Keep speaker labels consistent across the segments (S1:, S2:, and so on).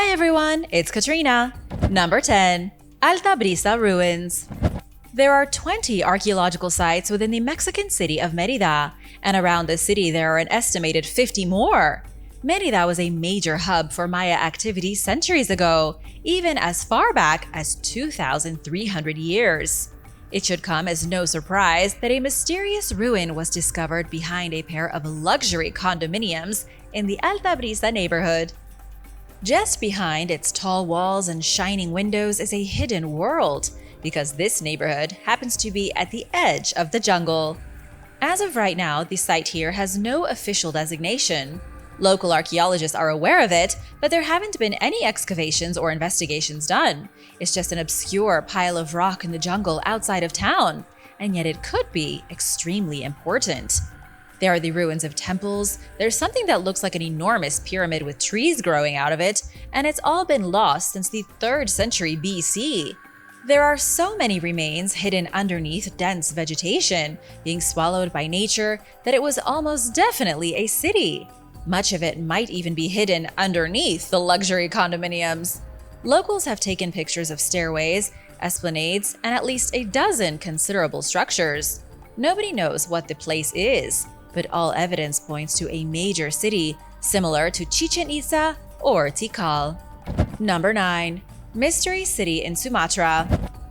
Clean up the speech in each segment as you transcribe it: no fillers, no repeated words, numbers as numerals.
S1: Hi everyone, it's Katrina. Number 10. Alta Brisa Ruins. There are 20 archaeological sites within the Mexican city of Merida, and around the city there are an estimated 50 more. Merida was a major hub for Maya activity centuries ago, even as far back as 2,300 years. It should come as no surprise that a mysterious ruin was discovered behind a pair of luxury condominiums in the Alta Brisa neighborhood. Just behind its tall walls and shining windows is a hidden world, because this neighborhood happens to be at the edge of the jungle. As of right now, the site here has no official designation. Local archaeologists are aware of it, but there haven't been any excavations or investigations done. It's just an obscure pile of rock in the jungle outside of town, and yet it could be extremely important. There are the ruins of temples, there's something that looks like an enormous pyramid with trees growing out of it, and it's all been lost since the 3rd century BC. There are so many remains hidden underneath dense vegetation, being swallowed by nature, that it was almost definitely a city. Much of it might even be hidden underneath the luxury condominiums. Locals have taken pictures of stairways, esplanades, and at least a dozen considerable structures. Nobody knows what the place is, but all evidence points to a major city similar to Chichen Itza or Tikal. Number 9. Mystery City in Sumatra.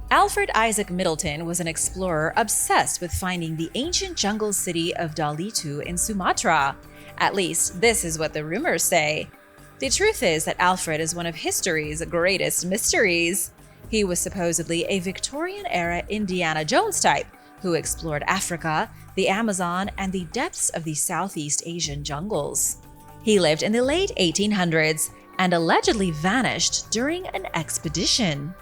S1: Alfred Isaac Middleton was an explorer obsessed with finding the ancient jungle city of Dalitu in Sumatra. At least, this is what the rumors say. The truth is that Alfred is one of history's greatest mysteries. He was supposedly a Victorian-era Indiana Jones type who explored Africa, the Amazon, and the depths of the Southeast Asian jungles. He lived in the late 1800s and allegedly vanished during an expedition.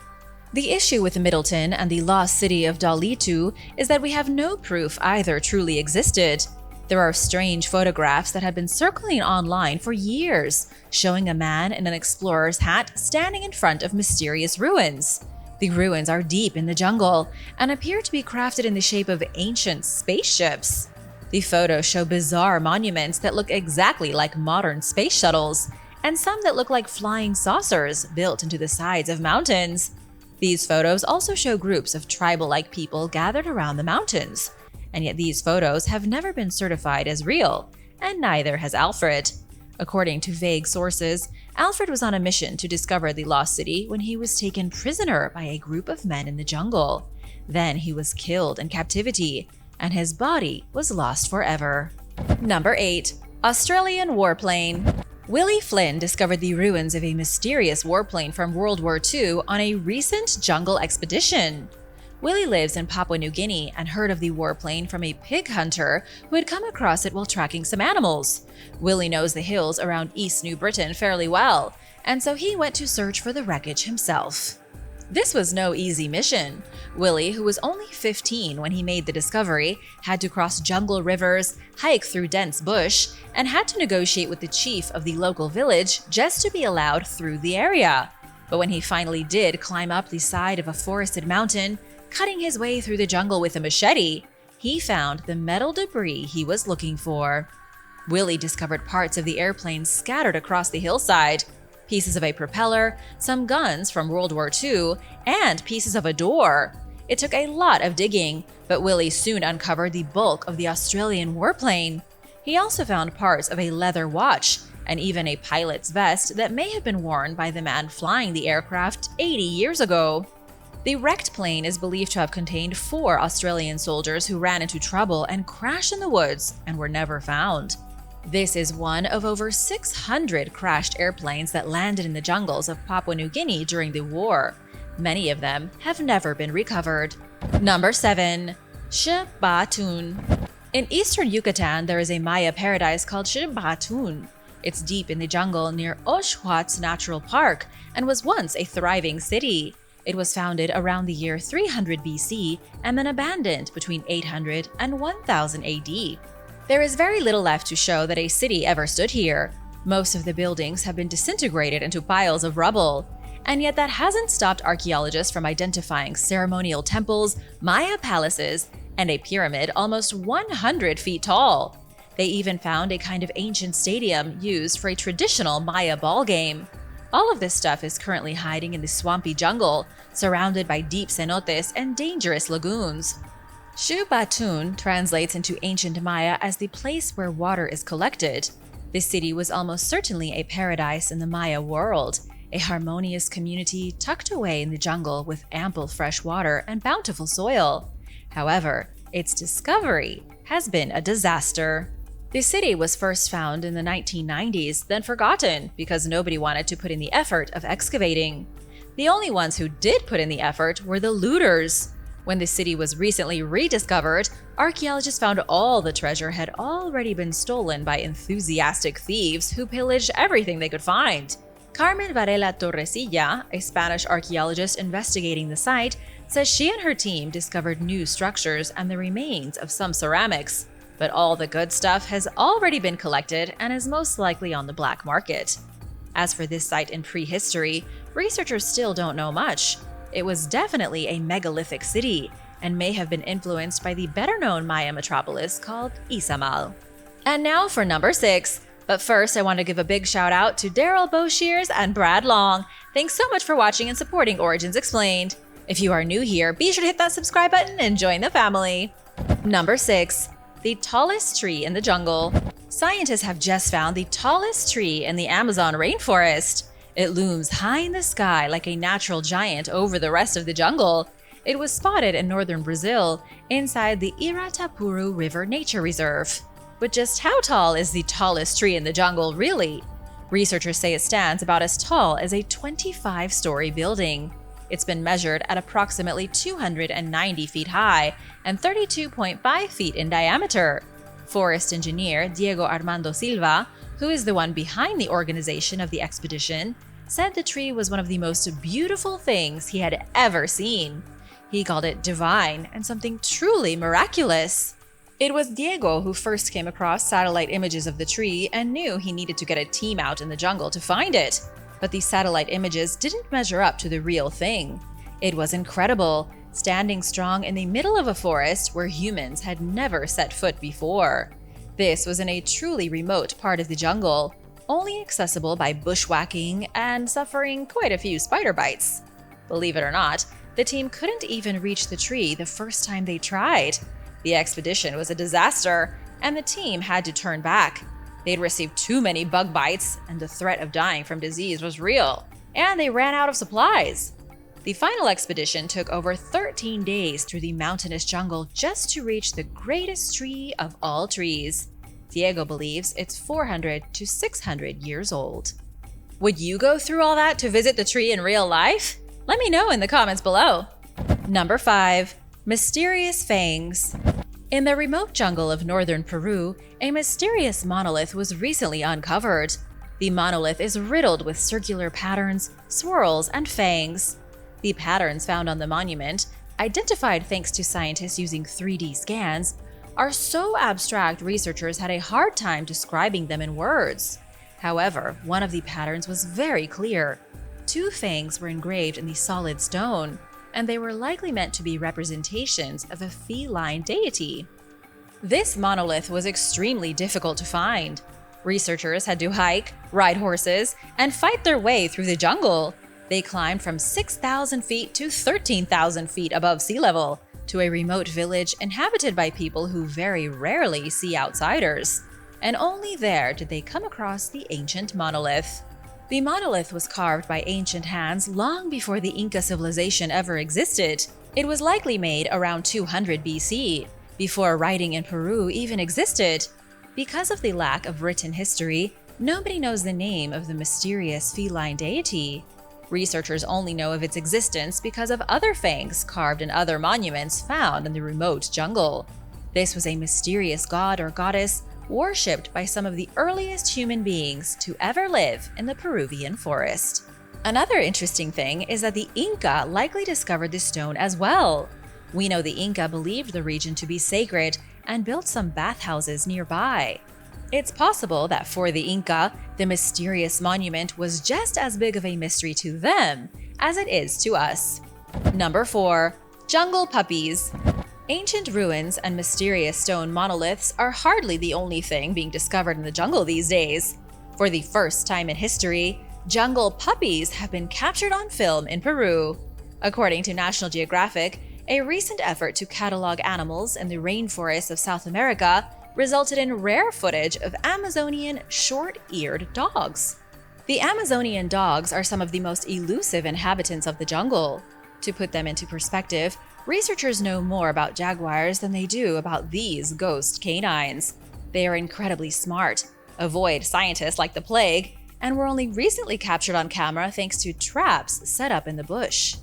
S1: The issue with Middleton and the lost city of Dalitu is that we have no proof either truly existed. There are strange photographs that have been circling online for years, showing a man in an explorer's hat standing in front of mysterious ruins. The ruins are deep in the jungle and appear to be crafted in the shape of ancient spaceships. The photos show bizarre monuments that look exactly like modern space shuttles, and some that look like flying saucers built into the sides of mountains. These photos also show groups of tribal-like people gathered around the mountains, and yet these photos have never been certified as real, and neither has Alfred. According to vague sources, Alfred was on a mission to discover the lost city when he was taken prisoner by a group of men in the jungle. Then he was killed in captivity, and his body was lost forever. Number 8. Australian Warplane. Willie Flynn discovered the ruins of a mysterious warplane from World War II on a recent jungle expedition. Willie lives in Papua New Guinea and heard of the warplane from a pig hunter who had come across it while tracking some animals. Willie knows the hills around East New Britain fairly well, and so he went to search for the wreckage himself. This was no easy mission. Willie, who was only 15 when he made the discovery, had to cross jungle rivers, hike through dense bush, and had to negotiate with the chief of the local village just to be allowed through the area. But when he finally did climb up the side of a forested mountain, cutting his way through the jungle with a machete, he found the metal debris he was looking for. Willie discovered parts of the airplane scattered across the hillside, pieces of a propeller, some guns from World War II, and pieces of a door. It took a lot of digging, but Willie soon uncovered the bulk of the Australian warplane. He also found parts of a leather watch, and even a pilot's vest that may have been worn by the man flying the aircraft 80 years ago. The wrecked plane is believed to have contained 4 Australian soldiers who ran into trouble and crashed in the woods and were never found. This is one of over 600 crashed airplanes that landed in the jungles of Papua New Guinea during the war. Many of them have never been recovered. Number 7. Shimbatun. In eastern Yucatan, there is a Maya paradise called Shimbatun. It's deep in the jungle near Oshhuat's Natural Park and was once a thriving city. It was founded around the year 300 BC and then abandoned between 800 and 1000 AD. There is very little left to show that a city ever stood here. Most of the buildings have been disintegrated into piles of rubble. And yet that hasn't stopped archaeologists from identifying ceremonial temples, Maya palaces, and a pyramid almost 100 feet tall. They even found a kind of ancient stadium used for a traditional Maya ball game. All of this stuff is currently hiding in the swampy jungle, surrounded by deep cenotes and dangerous lagoons. Shimbatun translates into ancient Maya as the place where water is collected. This city was almost certainly a paradise in the Maya world, a harmonious community tucked away in the jungle with ample fresh water and bountiful soil. However, its discovery has been a disaster. The city was first found in the 1990s, then forgotten because nobody wanted to put in the effort of excavating. The only ones who did put in the effort were the looters. When the city was recently rediscovered, archaeologists found all the treasure had already been stolen by enthusiastic thieves who pillaged everything they could find. Carmen Varela Torresilla, a Spanish archaeologist investigating the site, says she and her team discovered new structures and the remains of some ceramics. But all the good stuff has already been collected and is most likely on the black market. As for this site in prehistory, researchers still don't know much. It was definitely a megalithic city and may have been influenced by the better-known Maya metropolis called Izamal. And now for number 6. But first, I want to give a big shout out to Daryl Boshears and Brad Long. Thanks so much for watching and supporting Origins Explained. If you are new here, be sure to hit that subscribe button and join the family. Number 6. The tallest tree in the jungle. Scientists have just found the tallest tree in the Amazon rainforest. It looms high in the sky like a natural giant over the rest of the jungle. It was spotted in northern Brazil, inside the Iratapuru River Nature Reserve. But just how tall is the tallest tree in the jungle, really? Researchers say it stands about as tall as a 25-story building. It's been measured at approximately 290 feet high and 32.5 feet in diameter. Forest engineer Diego Armando Silva, who is the one behind the organization of the expedition, said the tree was one of the most beautiful things he had ever seen. He called it divine and something truly miraculous. It was Diego who first came across satellite images of the tree and knew he needed to get a team out in the jungle to find it. But these satellite images didn't measure up to the real thing. It was incredible, standing strong in the middle of a forest where humans had never set foot before. This was in a truly remote part of the jungle, only accessible by bushwhacking and suffering quite a few spider bites. Believe it or not, the team couldn't even reach the tree the first time they tried. The expedition was a disaster, and the team had to turn back. They'd received too many bug bites, and the threat of dying from disease was real, and they ran out of supplies. The final expedition took over 13 days through the mountainous jungle just to reach the greatest tree of all trees. Diego believes it's 400 to 600 years old. Would you go through all that to visit the tree in real life? Let me know in the comments below. Number 5. Mysterious Fangs. In the remote jungle of northern Peru, a mysterious monolith was recently uncovered. The monolith is riddled with circular patterns, swirls, and fangs. The patterns found on the monument, identified thanks to scientists using 3D scans, are so abstract researchers had a hard time describing them in words. However, one of the patterns was very clear. 2 fangs were engraved in the solid stone, and they were likely meant to be representations of a feline deity. This monolith was extremely difficult to find. Researchers had to hike, ride horses, and fight their way through the jungle. They climbed from 6,000 feet to 13,000 feet above sea level to a remote village inhabited by people who very rarely see outsiders. And only there did they come across the ancient monolith. The monolith was carved by ancient hands long before the Inca civilization ever existed. It was likely made around 200 BC, before writing in Peru even existed. Because of the lack of written history, nobody knows the name of the mysterious feline deity. Researchers only know of its existence because of other fangs carved in other monuments found in the remote jungle. This was a mysterious god or goddess worshipped by some of the earliest human beings to ever live in the Peruvian forest. Another interesting thing is that the Inca likely discovered this stone as well. We know the Inca believed the region to be sacred and built some bathhouses nearby. It's possible that for the Inca, the mysterious monument was just as big of a mystery to them as it is to us. Number 4. Jungle Puppies. Ancient ruins and mysterious stone monoliths are hardly the only thing being discovered in the jungle these days. For the first time in history, Jungle puppies have been captured on film in Peru. According to National Geographic, a recent effort to catalog animals in the rainforests of South America resulted in rare footage of Amazonian short-eared dogs. The Amazonian dogs are some of the most elusive inhabitants of the jungle. To put them into perspective, researchers know more about jaguars than they do about these ghost canines. They are incredibly smart, avoid scientists like the plague, and were only recently captured on camera thanks to traps set up in the bush.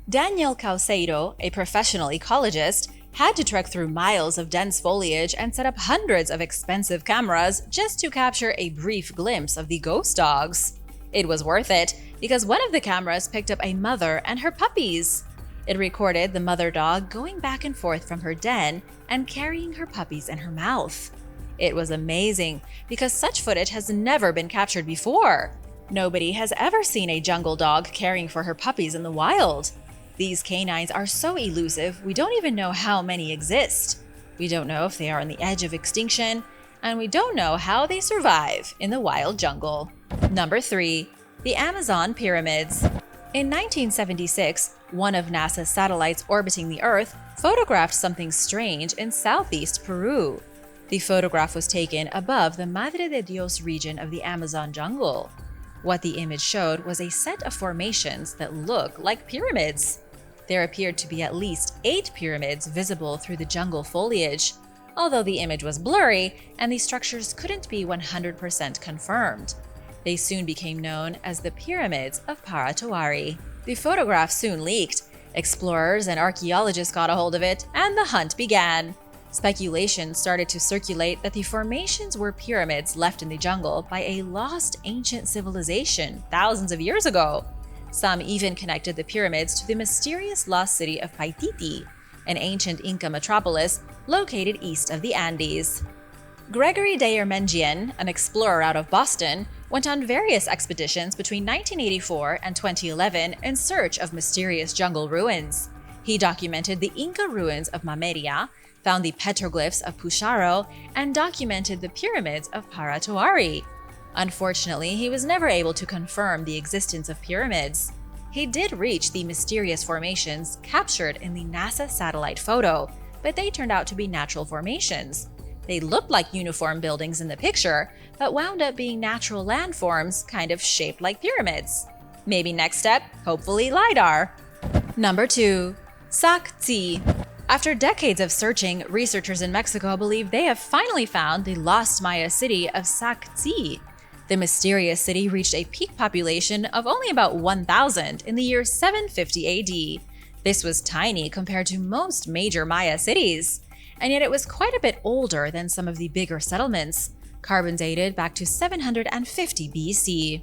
S1: Daniel Caucedo, a professional ecologist, had to trek through miles of dense foliage and set up hundreds of expensive cameras just to capture a brief glimpse of the ghost dogs. It was worth it because one of the cameras picked up a mother and her puppies. It recorded the mother dog going back and forth from her den and carrying her puppies in her mouth. It was amazing because such footage has never been captured before. Nobody has ever seen a jungle dog caring for her puppies in the wild. These canines are so elusive, we don't even know how many exist. We don't know if they are on the edge of extinction, and we don't know how they survive in the wild jungle. Number 3. The Amazon Pyramids. In 1976, one of NASA's satellites orbiting the Earth photographed something strange in southeast Peru. The photograph was taken above the Madre de Dios region of the Amazon jungle. What the image showed was a set of formations that look like pyramids. There appeared to be at least 8 pyramids visible through the jungle foliage, although the image was blurry and the structures couldn't be 100% confirmed. They soon became known as the Pyramids of Paratowari. The photograph soon leaked. Explorers and archaeologists got a hold of it, and the hunt began. Speculation started to circulate that the formations were pyramids left in the jungle by a lost ancient civilization thousands of years ago. Some even connected the pyramids to the mysterious lost city of Paititi, an ancient Inca metropolis located east of the Andes. Gregory Deyermengian, an explorer out of Boston, went on various expeditions between 1984 and 2011 in search of mysterious jungle ruins. He documented the Inca ruins of Merida, found the petroglyphs of Pucharo, and documented the pyramids of Paratowari. Unfortunately, he was never able to confirm the existence of pyramids. He did reach the mysterious formations captured in the NASA satellite photo, but they turned out to be natural formations. They looked like uniform buildings in the picture, but wound up being natural landforms kind of shaped like pyramids. Maybe next step, hopefully LiDAR. Number 2. Sakti. After decades of searching, researchers in Mexico believe they have finally found the lost Maya city of Sakti. The mysterious city reached a peak population of only about 1,000 in the year 750 AD. This was tiny compared to most major Maya cities, and yet it was quite a bit older than some of the bigger settlements, carbon dated back to 750 BC.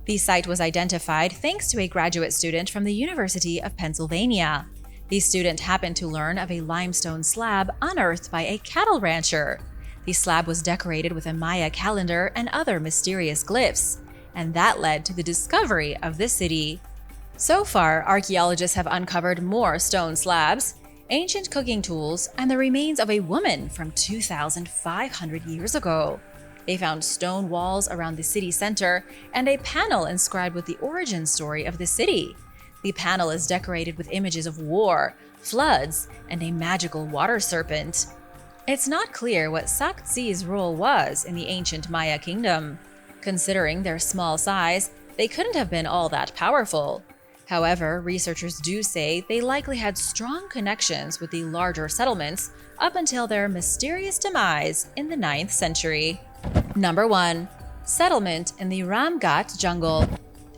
S1: The site was identified thanks to a graduate student from the University of Pennsylvania. The student happened to learn of a limestone slab unearthed by a cattle rancher. The slab was decorated with a Maya calendar and other mysterious glyphs, and that led to the discovery of the city. So far, archaeologists have uncovered more stone slabs, ancient cooking tools, and the remains of a woman from 2,500 years ago. They found stone walls around the city center and a panel inscribed with the origin story of the city. The panel is decorated with images of war, floods, and a magical water serpent. It's not clear what Sakti's role was in the ancient Maya kingdom. Considering their small size, they couldn't have been all that powerful. However, researchers do say they likely had strong connections with the larger settlements up until their mysterious demise in the 9th century. Number 1. Settlement in the Ramgat jungle.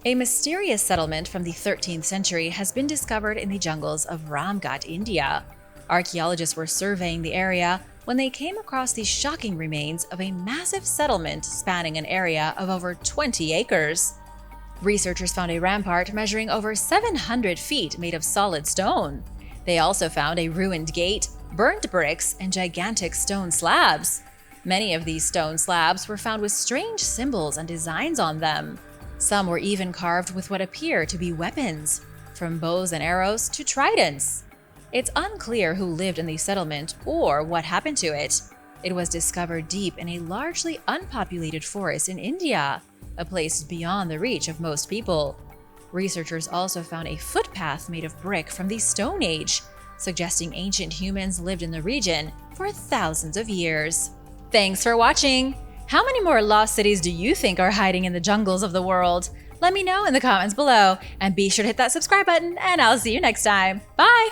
S1: A mysterious settlement from the 13th century has been discovered in the jungles of Ramgat, India. Archaeologists were surveying the area when they came across the shocking remains of a massive settlement spanning an area of over 20 acres. Researchers found a rampart measuring over 700 feet made of solid stone. They also found a ruined gate, burnt bricks, and gigantic stone slabs. Many of these stone slabs were found with strange symbols and designs on them. Some were even carved with what appear to be weapons, from bows and arrows to tridents. It's unclear who lived in the settlement or what happened to it. It was discovered deep in a largely unpopulated forest in India. a place beyond the reach of most people. Researchers also found a footpath made of brick from the Stone Age, suggesting ancient humans lived in the region for thousands of years. Thanks for watching! How many more lost cities do you think are hiding in the jungles of the world? Let me know in the comments below, and be sure to hit that subscribe button, and I'll see you next time. Bye!